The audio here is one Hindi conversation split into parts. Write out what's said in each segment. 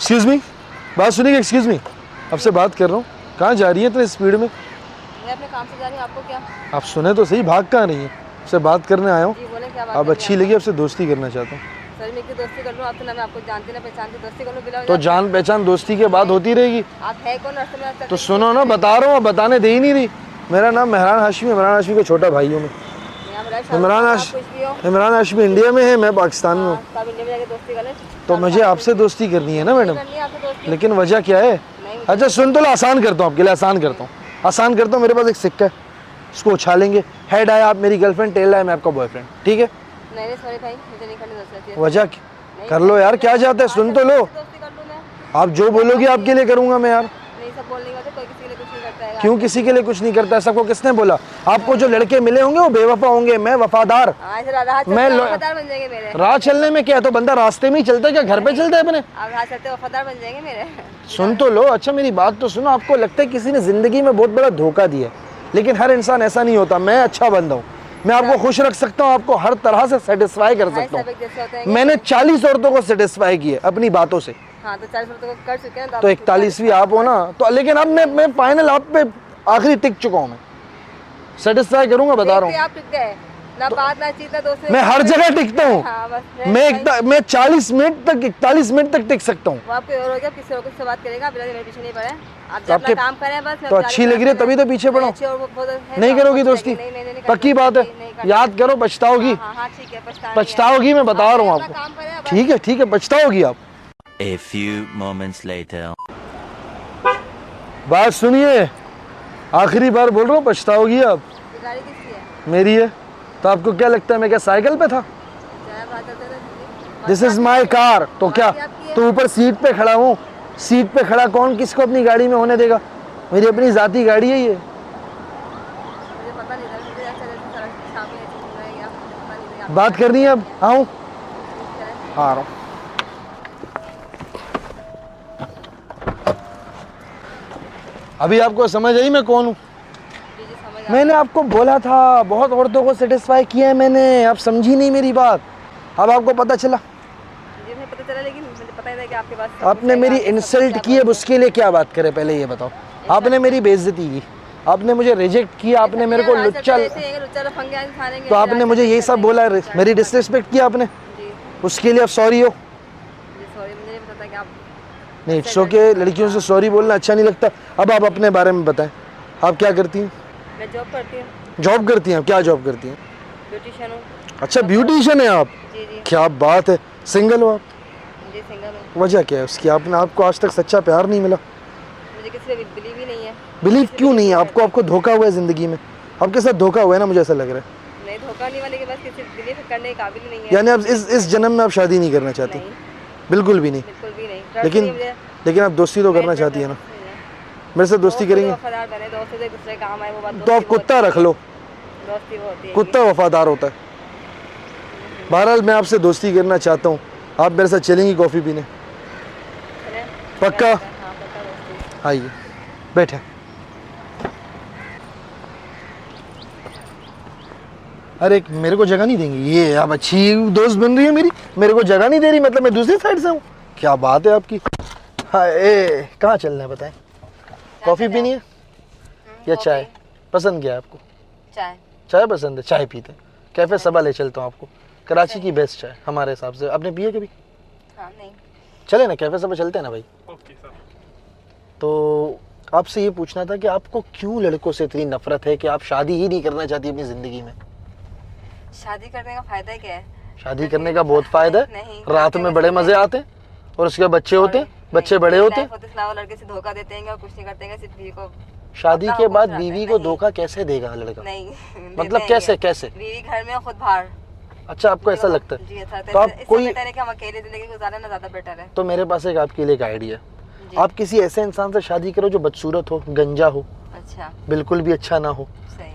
एक्सक्यूज मी, बात सुनिए। एक्सक्यूज मी, आपसे बात कर रहा हूँ। कहाँ जा रही है इतने स्पीड में? मैं अपने काम से जा रही हूँ, आपको क्या? आप सुने तो सही, भाग कहाँ रही है? आपसे बात करने आया हूँ। जी बोले, क्या बात आप करनी अच्छी है लगी, आपसे दोस्ती करना चाहता हूँ। सर मैं की दोस्ती कर लूँ? आप तो ना मैं आपको जानती ना पहचानती, दोस्ती कर लूँ बिना तो जान पहचान दोस्ती के बाद होती रहेगी। आप है कौन? रास्ते में आज तो सुनो ना, बता रहा हूँ, बताने दे ही नहीं रही। मेरा नाम मेहरान हाशमी, इमरान हाशमी का छोटा भाई हूँ मैं। इमरान हाशमी इंडिया में है, मैं पाकिस्तान में हूँ। दोस्ती कर लें तो मुझे आपसे दोस्ती करनी है ना मैडम, लेकिन वजह क्या है? अच्छा सुन, तो लो, आसान करता हूँ आपके लिए, आसान करता हूँ, आसान करता हूँ। मेरे पास एक सिक्का है, इसको उछालेंगे, हेड आया आप मेरी गर्लफ्रेंड, टेल आया मैं आपका बॉयफ्रेंड, ठीक है? नहीं सॉरी भाई, मुझे नहीं करनी दोस्ती। वजह कर लो यार, क्या चाहते हैं? सुन तो लो, दोस्ती कर लूँ मैं? आप जो बोलोगे आपके लिए करूँगा मैं यार। नहीं सब बोलने के बाद कोई किसी के लिए कुछ नहीं करता है। क्यों किसी के लिए कुछ नहीं करता है? सबको किसने बोला? आपको जो लड़के मिले होंगे वो बेवफा होंगे, मैं वफादार। मैं वफादार बन जाएंगे मेरे। राह चलने में क्या है, तो बंदा रास्ते में ही चलता है क्या, घर पे चलता है अपने? आप राह चलते वफादार बन जाएंगे मेरे। सुन तो लो, अच्छा मेरी बात तो सुनो। आपको लगता है किसी ने जिंदगी में बहुत बड़ा धोखा दिया है, लेकिन हर इंसान ऐसा नहीं होता। मैं अच्छा बंदा हूँ, मैं आपको खुश रख सकता हूँ, आपको हर तरह से सेटिस्फाई कर सकता हूँ। मैंने 40 औरतों को सेटिस्फाई किया अपनी बातों से। हाँ तो 40 औरतों को कर चुके हैं, तो 41वीं आप हो ना, तो लेकिन अब मैं फाइनल आप पे आखिरी टिक चुका हूँ। मैं सेटिस्फाई करूंगा, बता रहा हूँ। आप टिक गए ना, बात ना चीज ना दोस्त। मैं हर जगह टिकता हूँ। हाँ, मैं 40 मिनट तक, 41 मिनट तक टिक सकता हूँ। आपको और हो गया, किसी और से बात करेगा, मेरे पीछे नहीं पड़े। आप जब अपना काम करें बस। तो अच्छी लग रही है तभी तो पीछे पड़ो। नहीं करोगी दोस्ती? पक्की बात है, याद करो, पछताओगी। पछताओगी, मैं बता रहा हूँ आपको। ठीक है ठीक है, पछताओगी आप। A few moments later. बात सुनिए, आखिरी बार बोल रहा हूँ, पछताओगी आप। गाड़ी किसकी है? मेरी है। तो आपको क्या लगता है मैं क्या साइकिल पे था? This is my car. तो क्या, तो ऊपर सीट पे खड़ा हूँ। सीट पे खड़ा कौन किसको अपनी गाड़ी में होने देगा? मेरी अपनी जाती गाड़ी है ये। बात करनी है अब? आऊँ? आ रहा हूँ। अभी आपको समझ आई मैं कौन हूँ? मैंने आपको बोला था, बहुत औरतों को सेटिस्फाई किया है मैंने, आप समझी नहीं मेरी बात। अब आपको पता चला? मुझे पता चला, लेकिन मुझे पता ही था कि आपके पास आपने मेरी इंसल्ट की है, उसके लिए क्या बात करे पहले ये बताओ। आपने मेरी बेइज्जती की, आपने मुझे रिजेक्ट किया, आपने मेरे को लुच्चा, तो आपने मुझे यही सब बोला, मेरी डिसरिस्पेक्ट किया आपने, उसके लिए आप सॉरी हो? नहीं, इट्स ओके, लड़कियों से सॉरी बोलना अच्छा नहीं लगता। अब आप अपने बारे में बताएं, आप क्या करती हैं? मैं जॉब करती हूँ। जॉब करती हैं? क्या जॉब करती हैं? ब्यूटिशियन हूँ। अच्छा ब्यूटिशियन है आप? जी जी। क्या बात है। सिंगल हो आप? जी सिंगल हूँ। वजह क्या है उसकी? आपने, आपको आज तक सच्चा प्यार नहीं मिला? मुझे किसी पे बिलीव ही नहीं है। बिलीव क्यों नहीं है आपको? आपको धोखा हुआ है जिंदगी में, आपके साथ धोखा हुआ है ना, मुझे ऐसा लग रहा है। नहीं धोखा नहीं हुआ, लेकिन बस किसी बिलीव करने के काबिल नहीं है। यानी आप इस जन्म में आप शादी नहीं करना चाहती? बिल्कुल भी नहीं? बिल्कुल भी नहीं। लेकिन आप दोस्ती तो करना चाहती है ना? मेरे से दोस्ती करेंगे? वफादार बने, दोस्तों से दूसरे काम आए वो बात। तो आप कुत्ता रख लो, दोस्ती वो होती है। कुत्ता वफादार होता है। बहरहाल मैं आपसे दोस्ती करना चाहता हूँ, आप मेरे साथ चलेंगी कॉफ़ी पीने? पक्का? आइए बैठे। अरे मेरे को जगह नहीं देंगी ये? आप अच्छी दोस्त बन रही है मेरी, मेरे को जगह नहीं दे रही, मतलब मैं दूसरी साइड से हूँ? क्या बात है आपकी। हाँ कहाँ चलना है बताएं? कॉफ़ी पीनी है या चाय? पसंद क्या है आपको? चाय। चाय पसंद है? चाय पीते हैं, कैफ़े सबा ले चलता हूँ आपको, कराची की बेस्ट चाय हमारे हिसाब से। आपने पिए कभी? हाँ, नहीं। चले ना कैफ़े सबा चलते हैं ना भाई। Okay sir. तो आपसे ये पूछना था कि आपको क्यों लड़कों से इतनी नफरत है कि आप शादी ही नहीं करना चाहती अपनी ज़िंदगी में? शादी करने का फ़ायदा क्या है? शादी करने का बहुत फ़ायदा है, रात में बड़े मज़े आते हैं, और उसके बाद बच्चे होते हैं, बच्चे बड़े होते हैं। लड़के से धोखा देते हैं और कुछ नहीं करते हैं, सिर्फ बीवी को। शादी के बाद बीवी को धोखा कैसे देगा लड़का? नहीं मतलब कैसे कैसे? बीवी घर में खुद बाहर। अच्छा आपको ऐसा लगता है? जी ऐसा। तो आप कोई, बेटर है कि हम अकेले जिंदगी गुजारें ना, ज़्यादा बेटर है। तो मेरे पास एक आपके लिए एक आइडिया है, आप किसी ऐसे इंसान से शादी करो जो बदसूरत हो, गंजा हो, अच्छा बिल्कुल भी अच्छा ना हो,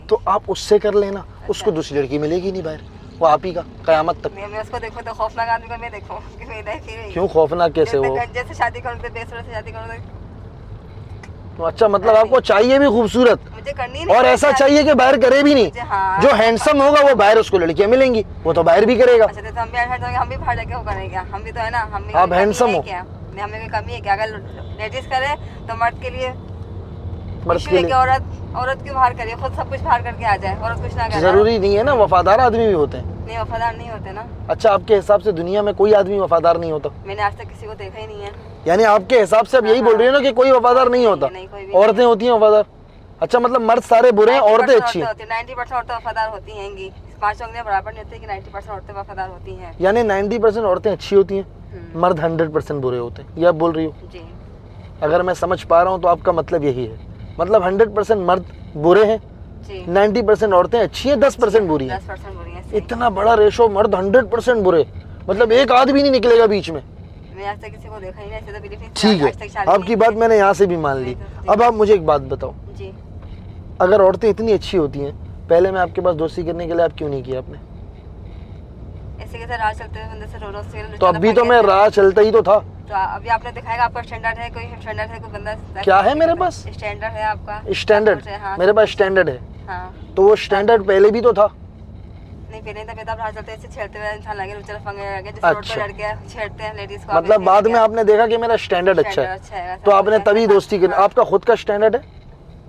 तो आप उससे कर लेना। उसको दूसरी लड़की मिलेगी नहीं बाहर, वो आप ही का कयामत तक। मैं उसको देखूं तो खौफनाक आदमी को मैं देखूं कि मैं क्यों खौफनाक कैसे हो? जैसे शादी करूं तो बेसुरत से शादी करूं तो अच्छा, मतलब आपको चाहिए भी खूबसूरत, मुझे करनी और ऐसा चाहिए कि बाहर करे भी नहीं। हाँ, जो हैंडसम होगा वो बाहर उसको लड़कियां मिलेंगी, वो तो बाहर भी करेगा। अच्छा तो हम भी बाहर जाके वो करेंगे, हम भी तो है ना, हम भी। आप हैंडसम हो, नहीं हमें कोई कमी है क्या? अगर लेडीज करे तो मर्द के लिए मर्द issue के है लिए कि औरत क्यों बाहर करे, खुद सब कुछ बाहर करके आ जाए, औरत कुछ ना करे। जरूरी नहीं है ना, वफादार आदमी भी होते हैं। नहीं वफादार नहीं होते ना। अच्छा, आपके हिसाब से दुनिया में कोई आदमी वफादार नहीं होता? मैंने आज तक किसी को देखा ही नहीं है। यानी आपके हिसाब से अब यही बोल रही है ना कि कोई वफादार नहीं होता, नहीं, कोई भी औरतें होती हैं वफादार? अच्छा, मतलब मर्द सारे बुरे हैं, औरतें अच्छी हैं। 90% औरतें वफादार होती हैंगी, 5 उंगलियां बराबर नहीं होती कि 90% औरतें वफादार होती हैं। यानी 90% औरतें अच्छी होती हैं, मर्द 100% बुरे होते हैं, ये आप बोल रही हो? जी अगर मैं समझ पा रहा हूँ तो आपका मतलब यही है, मतलब 100% मर्द बुरे हैं, जी 90% औरतें अच्छी हैं, 10% बुरी हैं। 10% बुरी हैं। सही। इतना बड़ा रेशो, मर्द 100% बुरे, मतलब एक आदमी नहीं निकलेगा बीच में। मैं आज तक किसी को देखा ही नहीं, ऐसे तो बिलीव नहीं। ठीक आज तक है, शादी आपकी नहीं बात की। मैंने यहाँ से भी मान ली। जी। अब आप मुझे एक बात बताओ, जी अगर औरतें इतनी अच्छी होती हैं, पहले मैं आपके पास दोस्ती करने के लिए आप क्यों नहीं किया आपने? ऐसे कैसे राह चलते हुए बंदे से रो से तो अभी तो मैं राह चलता ही तो था। तो अभी आपने दिखाएगा आपका स्टैंडर्ड है, कोई स्टैंडर्ड है, कोई बंदा क्या है मेरे पास? स्टैंडर्ड है आपका? स्टैंडर्ड? हाँ, मेरे पास स्टैंडर्ड है, हाँ तो वो स्टैंडर्ड पहले भी तो था। नहीं पहले तब तब राह चलते ऐसे छेड़ते हुए इंसान लगे, उचल फंगे लगे, जिस रोड अच्छा। पे लड़के छेड़ते हैं लेडीज को। मतलब बाद में आपने देखा कि मेरा स्टैंडर्ड अच्छा है, तो आपने तभी दोस्ती की। आपका खुद का स्टैंडर्ड है?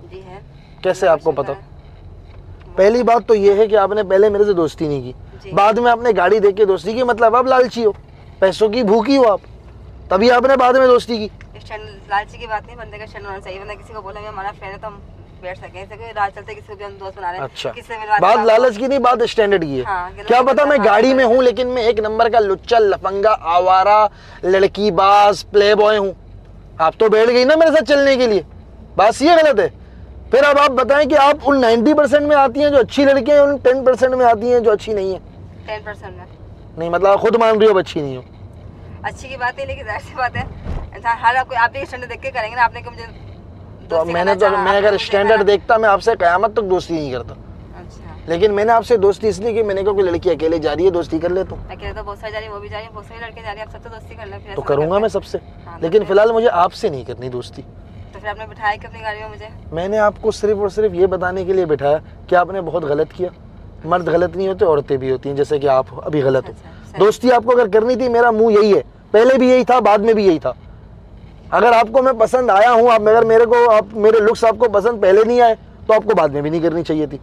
जी है। कैसे आपको पता? पहली बात तो ये है कि आपने पहले मेरे से दोस्ती नहीं की, जी। बाद में आपने गाड़ी देख के दोस्ती की, मतलब आप लालची हो, पैसों की भूखी हो आप, तभी आपने बाद में दोस्ती की। लालची की बात नहीं, बंदे का स्टैंड होना चाहिए। बंदा किसी को बोले हमारा फ्रेंड है तो हम बैठ सके, ऐसे कोई राह चलते किसी को भी हम दोस्त बना रहे हैं। अच्छा, किससे मिलवाते बात हैं लालच की नहीं, बात स्टैंडर्ड की है। हाँ, क्या पता मैं गाड़ी में हूँ लेकिन मैं एक नंबर का लुच्चा लफंगा आवारा लड़की बाज प्ले बॉय हूँ, आप तो बैठ गई ना मेरे साथ चलने के लिए, बात ये गलत है। फिर अब आप बताएं कि आप उन 90% में आती हैं जो अच्छी लड़कियां हैं, उन 10% में आती हैं जो अच्छी नहीं है। 10% में नहीं, मतलब आप खुद मान रही हो अब अच्छी नहीं हो? अच्छी की बात है, लेकिन जाहिर सी बात है इंसान हर कोई आप भी स्टैंडर्ड देख के करेंगे ना। आपने कि मुझे तो अब मैं अगर स्टैंडर्ड देखता, मैं आपसे कयामत तक दोस्ती नहीं करता। अच्छा, लेकिन मैंने आपसे दोस्ती इसलिए कि मैंने कहा कोई लड़की अकेले जा रही है, दोस्ती कर ले। तो अकेले तो बहुत सारी जा रही है, वो भी जा रही है, बहुत सारी लड़के जा रही है, आप सब तो दोस्ती कर ले। तो करूंगा मैं सबसे, हाँ, लेकिन फिलहाल मुझे आपसे नहीं करनी दोस्ती। तो फिर आपने बिठाया कि अपनी गाड़ी में मुझे? मैंने आपको सिर्फ और सिर्फ ये बताने के लिए बिठाया कि आपने बहुत गलत किया। मर्द गलत नहीं होते, औरतें भी होती हैं, जैसे कि आप अभी गलत हो। अच्छा, दोस्ती आपको अगर करनी थी, मेरा मुंह यही है, पहले भी यही था, बाद में भी यही था। अगर आपको मैं पसंद आया हूँ, आप मेरे लुक्स आपको पसंद पहले नहीं आए, तो आपको बाद में भी नहीं करनी चाहिए थी।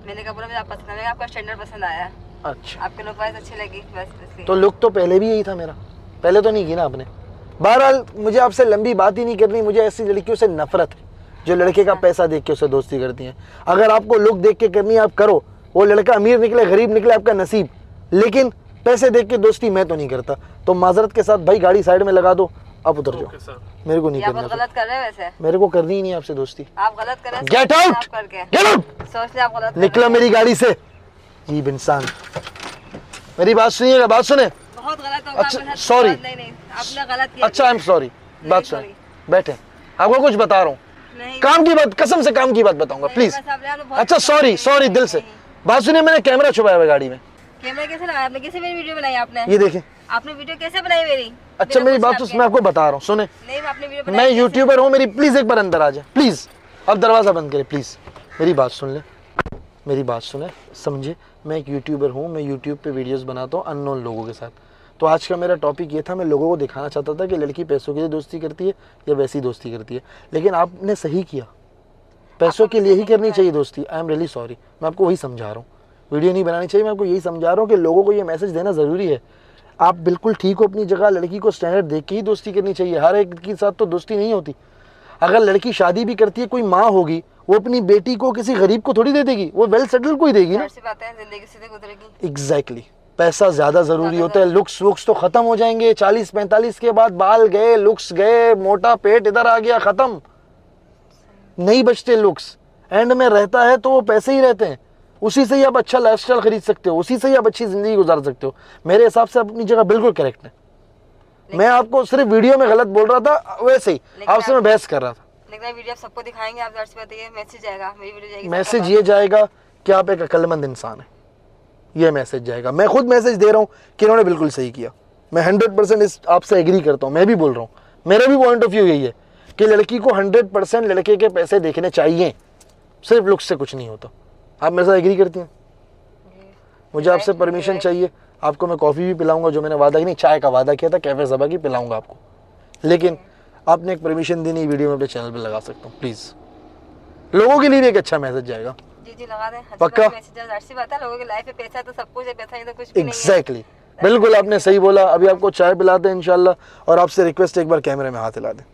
मैंने कहा बोला मुझे आप पसंद है, आपका स्टैंडर्ड पसंद आया। अच्छा, आपके लुक वाइज अच्छी लगी बस इसलिए। तो लुक तो पहले भी यही था मेरा, पहले तो नहीं की ना आपने। बहरहाल मुझे आपसे लंबी बात ही नहीं करनी, मुझे ऐसी लड़कियों से नफरत है जो लड़के का पैसा देख के उससे दोस्ती करती हैं। अगर आपको लुक देख के करनी है आप करो, वो लड़का अमीर निकले गरीब निकले आपका नसीब, लेकिन पैसे देख के दोस्ती मैं तो नहीं करता। तो माजरत के साथ भाई गाड़ी साइड में लगा दो, आप उतर जाओ, मेरे को नहीं आप करना। गलत कर रहे हैं वैसे, मेरे को करनी ही नहीं आपसे दोस्ती। आप गलत कर रहे हैं। गेट आउट, गेट आउट, सोच ले आप गलत कर निकला मेरी गाड़ी से अजीब इंसान। मेरी बात सुनिएगा, बात सुने। बहुत गलत होगा। अच्छा, आपके साथ sorry। नहीं नहीं आपने गलत किया। अच्छा, आई एम सॉरी, बात नहीं, सुने, sorry। बैठे, आपको कुछ बता रहा हूँ, नहीं काम की बात, कसम से काम की बात बताऊंगा, प्लीज। बस आपने आपने बहुत- अच्छा, सॉरी सॉरी, दिल से। बात सुनिए, मैंने कैमरा छुपाया हुआ है गाड़ी में, कैमरा कैसे लगाया आपने? कैसे मेरी वीडियो बनाई आपने? ये देखें। आपने वीडियो कैसे बनाई मेरी? अच्छा, मेरी बात तो मैं आपको बता रहा हूँ, सुने। नहीं आपने वीडियो बनाई मैं कैसे? यूट्यूबर हूँ, मेरी प्लीज एक बार अंदर आ जाए, प्लीज। अब दरवाजा बंद करें प्लीज, मेरी बात सुन ले, मेरी बात सुने, समझे। मैं एक यूट्यूबर हूँ, मैं यूट्यूब पे वीडियोस बनाता हूँ अननोन लोगों के साथ। तो आज का मेरा टॉपिक ये था, मैं लोगों को दिखाना चाहता था कि लड़की पैसों के लिए दोस्ती करती है या वैसी दोस्ती करती है। लेकिन आपने सही किया, पैसों के लिए ही करनी चाहिए दोस्ती। आई एम रियली सॉरी, मैं आपको वही समझा रहा हूँ, वीडियो नहीं बनानी चाहिए, मैं आपको यही समझा रहा हूँ कि लोगों को ये मैसेज देना ज़रूरी है। आप बिल्कुल ठीक हो अपनी जगह, लड़की को स्टैंडर्ड देख के ही दोस्ती करनी चाहिए, हर एक के साथ तो दोस्ती नहीं होती। अगर लड़की शादी भी करती है, कोई माँ होगी, वो अपनी बेटी को किसी गरीब को थोड़ी दे देगी, वो वेल सेटल को ही देगी ना। ऐसी बात है, जिंदगी सीधे गुजरेगी। एग्जैक्टली, पैसा ज्यादा जरूरी होता है। लुक्स तो खत्म हो जाएंगे 40-45 के बाद, बाल गए, लुक्स गए, मोटा पेट इधर आ गया, खत्म, नहीं बचते लुक्स। एंड में रहता है तो वो पैसे ही रहते हैं, उसी से ही आप अच्छा लाइफस्टाइल खरीद सकते हो, उसी से ही आप अच्छी जिंदगी गुजार सकते हो। मेरे हिसाब से अपनी जगह बिल्कुल करेक्ट है। मैं आपको सिर्फ वीडियो में गलत बोल रहा था, वैसे ही आपसे मैं बहस कर रहा था। लेकिन वीडियो आप सबको दिखाएंगे, आप जाहिर सी बात है ये मैसेज जाएगा, मेरी वीडियो जाएगी, मैसेज ये जाएगा कि आप एक अक्लमंद इंसान है, ये मैसेज जाएगा। मैं खुद मैसेज दे रहा हूँ कि इन्होंने बिल्कुल सही किया, मैं 100% इस आपसे एग्री करता हूँ। मैं भी बोल रहा हूँ, मेरा भी पॉइंट ऑफ व्यू यही है कि लड़की को 100% लड़के के पैसे देखने चाहिए, सिर्फ लुक्स से कुछ नहीं होता। आप मेरे साथ एग्री करती हैं? मुझे आपसे परमिशन चाहिए, आपको मैं कॉफ़ी भी पिलाऊंगा, जो मैंने वादा की नहीं, चाय का वादा किया था, कैफे ज़बा की पिलाऊंगा आपको। लेकिन आपने एक परमिशन दी नहीं, वीडियो में अपने चैनल पे लगा सकता हूँ, प्लीज़ लोगों के लिए भी एक अच्छा मैसेज जाएगा। जी जी लगा दें। अच्छी पक्का? बात है, मैसेज अच्छी बात है, लोगों की लाइफ में पैसा है तो सब कुछ है, पैसा नहीं तो कुछ भी नहीं है। एग्जैक्टली, बिल्कुल आपने सही बोला। अभी आपको चाय पिलाते हैं इंशाल्लाह, और आपसे रिक्वेस्ट एक बार कैमरे में हाथ हिला दें।